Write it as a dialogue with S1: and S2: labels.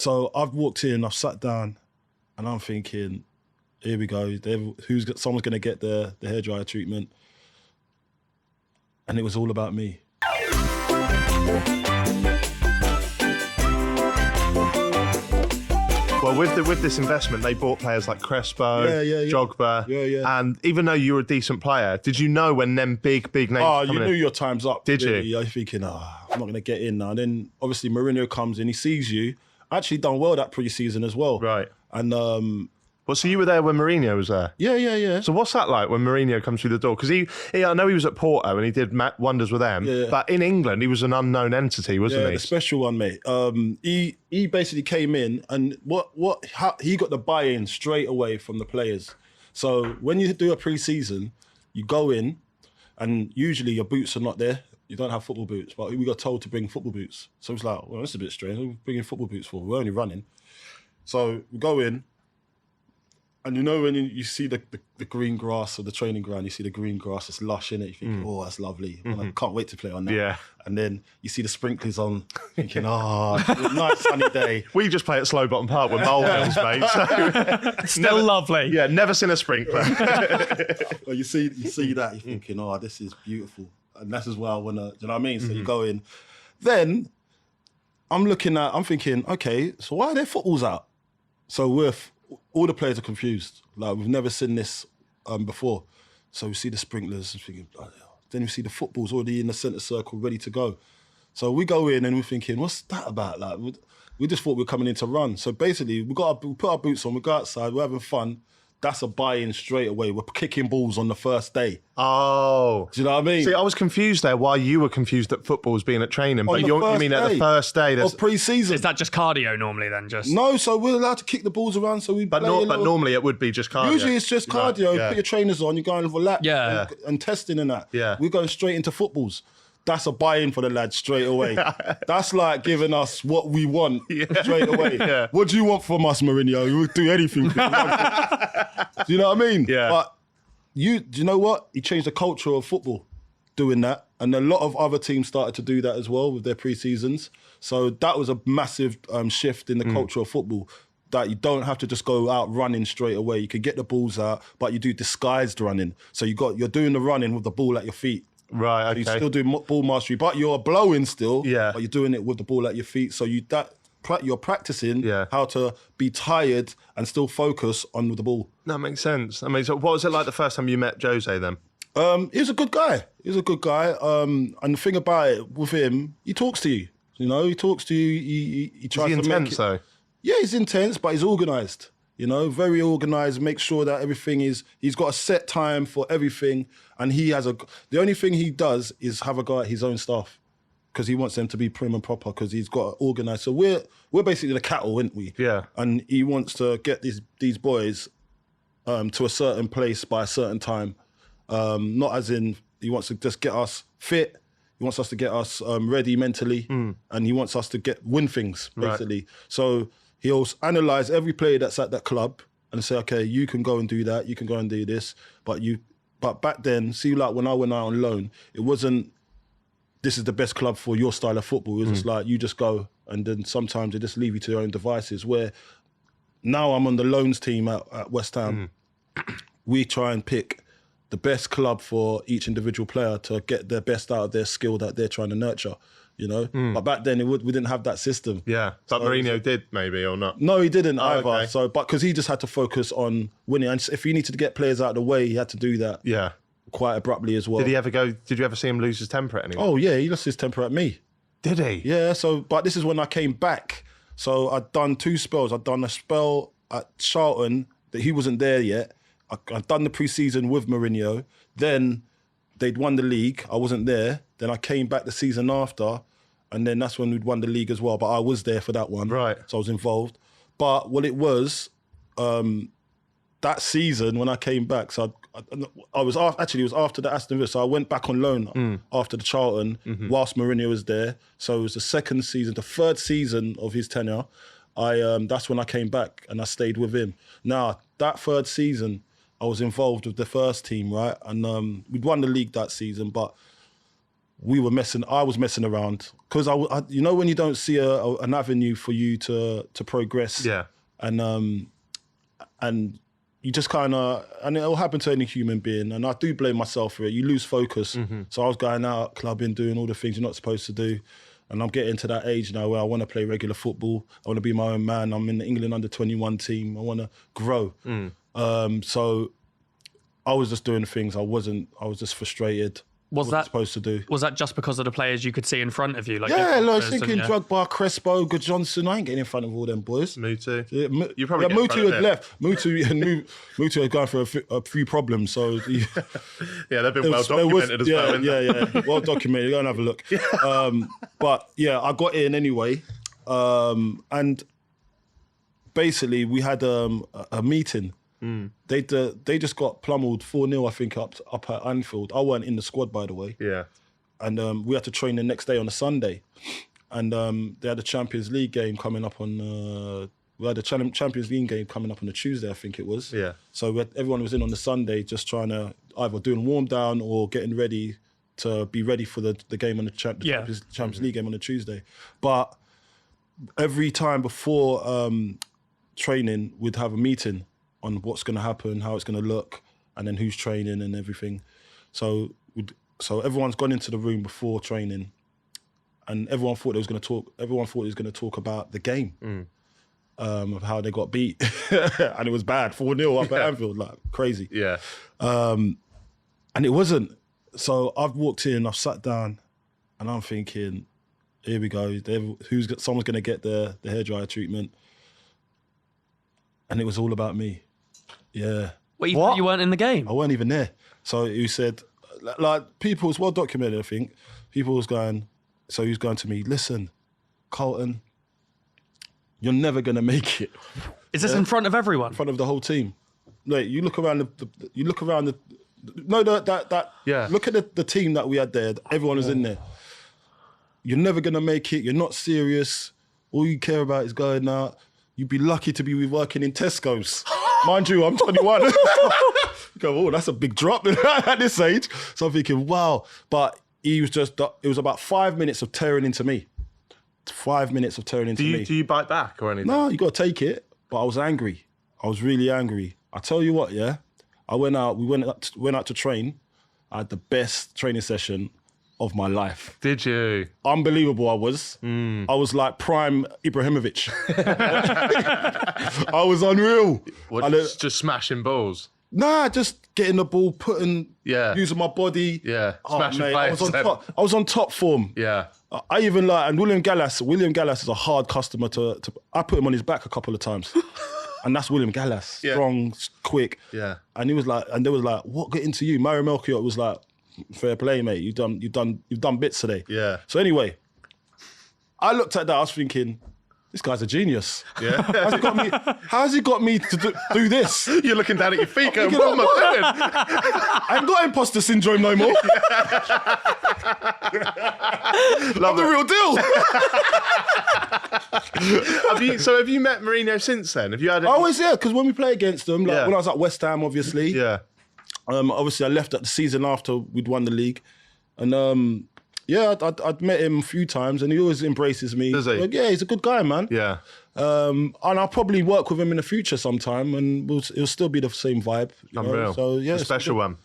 S1: So I've walked in, I've sat down, and I'm thinking, here we go. Someone's going to get the hairdryer treatment. And it was all about me.
S2: Well, with this investment, they bought players like Crespo, Jogba, and even though you were a decent player, did you know when them big names?
S1: Oh, you knew your time's up.
S2: Did
S1: really.
S2: you?
S1: You're thinking, I'm not going to get in now. And then obviously Mourinho comes in, he sees you. Actually done well that pre-season as well.
S2: Right.
S1: And
S2: so you were there when Mourinho was there?
S1: Yeah.
S2: So what's that like when Mourinho comes through the door? Because I know he was at Porto and he did wonders with them, but in England he was an unknown entity, wasn't he?
S1: Yeah, a special one, mate. He basically came in and he got the buy-in straight away from the players. So when you do a pre-season, you go in and usually your boots are not there. You don't have football boots, but we got told to bring football boots. So it's like, well, that's a bit strange. What are we bringing football boots for? We're only running. So we go in, and you know when you see the green grass of the training ground, you see the green grass, it's lush, innit? You think, oh, that's lovely. And I can't wait to play on that.
S2: Yeah.
S1: And then you see the sprinklers on, thinking, nice sunny day.
S2: We just play at Slow Bottom Park with molehills, mate. So
S3: Still lovely.
S2: Yeah, never seen a sprinkler.
S1: Well, you see that, you're thinking, this is beautiful. And that's as well I want to, do you know what I mean? So you go in. Then I'm thinking, okay, so why are there footballs out? So all the players are confused. Like, we've never seen this before. So we see the sprinklers, and thinking, then we see the footballs already in the centre circle, ready to go. So we go in and we're thinking, what's that about? Like, we just thought we were coming in to run. So basically, we put our boots on, we go outside, we're having fun. That's a buy-in straight away. We're kicking balls on the first day.
S2: Oh.
S1: Do you know what I mean?
S2: See, I was confused there why you were confused that football's being at training, but you mean at the first day
S1: of pre-season.
S3: Is that just cardio normally then?
S1: No, so we're allowed to kick the balls around, so we
S2: but normally it would be just cardio.
S1: Usually it's just cardio.
S2: Yeah.
S1: Put your trainers on, you're going for laps and testing and that.
S2: Yeah.
S1: We're going straight into footballs. That's a buy-in for the lads straight away. That's like giving us what we want straight away.
S2: Yeah.
S1: What do you want from us, Mourinho? We'll do anything. Do you know what I mean?
S2: Yeah.
S1: But do you know what? He changed the culture of football doing that. And a lot of other teams started to do that as well with their pre-seasons. So that was a massive shift in the culture of football. That you don't have to just go out running straight away. You can get the balls out, but you do disguised running. So you're doing the running with the ball at your feet.
S2: Right, okay.
S1: You still do ball mastery, but you're blowing still.
S2: Yeah.
S1: But you're doing it with the ball at your feet. So you're practicing how to be tired and still focus on the ball.
S2: That makes sense. I mean, so what was it like the first time you met Jose then?
S1: He was a good guy. And the thing about it with him, he talks to you. You know, he talks to you. He tries to make it. Is he intense
S2: though?
S1: Yeah, he's intense, but he's organised. You know, very organised, make sure that everything he's got a set time for everything. And the only thing he does is have a go at his own staff because he wants them to be prim and proper because he's got organised. So we're basically the cattle, aren't we?
S2: Yeah.
S1: And he wants to get these boys to a certain place by a certain time. Not as in he wants to just get us fit. He wants us to get us ready mentally. And he wants us to win things, basically. Right. So he'll analyse every player that's at that club and say, okay, you can go and do that, you can go and do this. But back then, see, like when I went out on loan, it wasn't, this is the best club for your style of football. It was just like, you just go, and then sometimes they just leave you to your own devices. Where now I'm on the loans team at West Ham. We try and pick the best club for each individual player to get their best out of their skill that they're trying to nurture. You know, but back then we didn't have that system.
S2: Yeah, but Mourinho did maybe or not?
S1: No, he didn't either.
S2: Okay.
S1: So, but because he just had to focus on winning, and if he needed to get players out of the way, he had to do that.
S2: Yeah,
S1: quite abruptly as well.
S2: Did you ever see him lose his temper at anyone?
S1: Oh yeah, he lost his temper at me.
S2: Did he?
S1: Yeah. So, but this is when I came back. So I'd done 2 spells. I'd done a spell at Charlton that he wasn't there yet. I'd done the pre-season with Mourinho. Then they'd won the league. I wasn't there. Then I came back the season after. And then that's when we'd won the league as well. But I was there for that one.
S2: Right.
S1: So I was involved. But what it was, that season when I came back, so it was after the Aston Villa. So I went back on loan after the Charlton whilst Mourinho was there. So it was the third season of his tenure. That's when I came back and I stayed with him. Now, that third season, I was involved with the first team, right? And we'd won the league that season, but I was messing around because you know when you don't see an avenue for you to progress.
S2: Yeah.
S1: And you just kind of, and it'll happen to any human being, and I do blame myself for it. You lose focus. So I was going out, clubbing, doing all the things you're not supposed to do. And I'm getting to that age now where I want to play regular football. I want to be my own man. I'm in the England under-21 team. I want to grow. So I was just doing things. I was just frustrated.
S3: Was that
S1: supposed to do?
S3: Was that just because of the players you could see in front of you? Like
S1: thinking Drogba, Crespo, Good Johnson. I ain't getting in front of all them boys.
S2: Mutu.
S1: Yeah,
S2: you probably get in front
S1: Mutu
S2: of
S1: had left. Mutu had gone through a few problems. So
S2: yeah, they've been well documented as well.
S1: Yeah, well documented. Go and have a look. But yeah, I got in anyway, and basically we had a meeting. They just got plummeled 4-0, I think, up at Anfield. I weren't in the squad, by the way.
S2: Yeah.
S1: And we had to train the next day on a Sunday. And they had a Champions League game coming up on... we had a Champions League game coming up on a Tuesday, I think it was.
S2: Yeah.
S1: So everyone was in on the Sunday just trying to either doing warm down or getting ready to be ready for the game on the Champions League game on the Tuesday. But every time before training, we'd have a meeting on what's going to happen, how it's going to look, and then who's training and everything. So everyone's gone into the room before training, and everyone thought he was going to talk about the game, of how they got beat, and it was bad, 4-0 up at Anfield, like crazy.
S2: Yeah.
S1: And it wasn't. So I've walked in, I've sat down, and I'm thinking, here we go. Someone's going to get the hairdryer treatment, and it was all about me. Yeah.
S3: Wait, you weren't in the game?
S1: I weren't even there. So he said, like, people, it's well documented, I think. People was going, so he was going to me, listen, Carlton, you're never going to make it.
S3: Is this in front of everyone?
S1: In front of the whole team. Like, you look around look at the team that we had there. Everyone was in there. You're never going to make it. You're not serious. All you care about is going out. You'd be lucky to be working in Tesco's. Mind you, I'm 21. Go, oh, that's a big drop at this age. So I'm thinking, wow. But it was about 5 minutes of tearing into me. 5 minutes of tearing into me.
S2: Do you bite back or anything?
S1: No, you got to take it. But I was angry. I was really angry. I tell you what, yeah. We went out to train. I had the best training session of my life.
S2: Did you?
S1: Unbelievable I was. I was like prime Ibrahimovic. I was unreal.
S2: What, just smashing balls?
S1: Nah, just getting the ball, using my body.
S2: Yeah, smashing
S1: mate,
S2: players.
S1: I was on top form.
S2: Yeah.
S1: I even like, and William Gallas is a hard customer to I put him on his back a couple of times. And that's William Gallas, strong, quick.
S2: Yeah.
S1: And he was like, and they was like, what got into you? Mario Melchior was like, fair play, mate. You've done bits today.
S2: Yeah.
S1: So anyway, I looked at that. I was thinking, this guy's a genius.
S2: Yeah.
S1: How's he got me to do this?
S2: You're looking down at your feet going, what am I doing?
S1: I ain't got imposter syndrome no more. I'm the real deal.
S2: Have you met Mourinho since then? Have you had?
S1: Because when we play against them, like when I was at West Ham, obviously.
S2: Yeah.
S1: Obviously, I left at the season after we'd won the league, and I'd met him a few times, and he always embraces me.
S2: Does he?
S1: Like, yeah, he's a good guy, man.
S2: Yeah.
S1: And I'll probably work with him in the future sometime, and it'll still be the same vibe.
S2: Unreal.
S1: So yeah,
S2: a special one.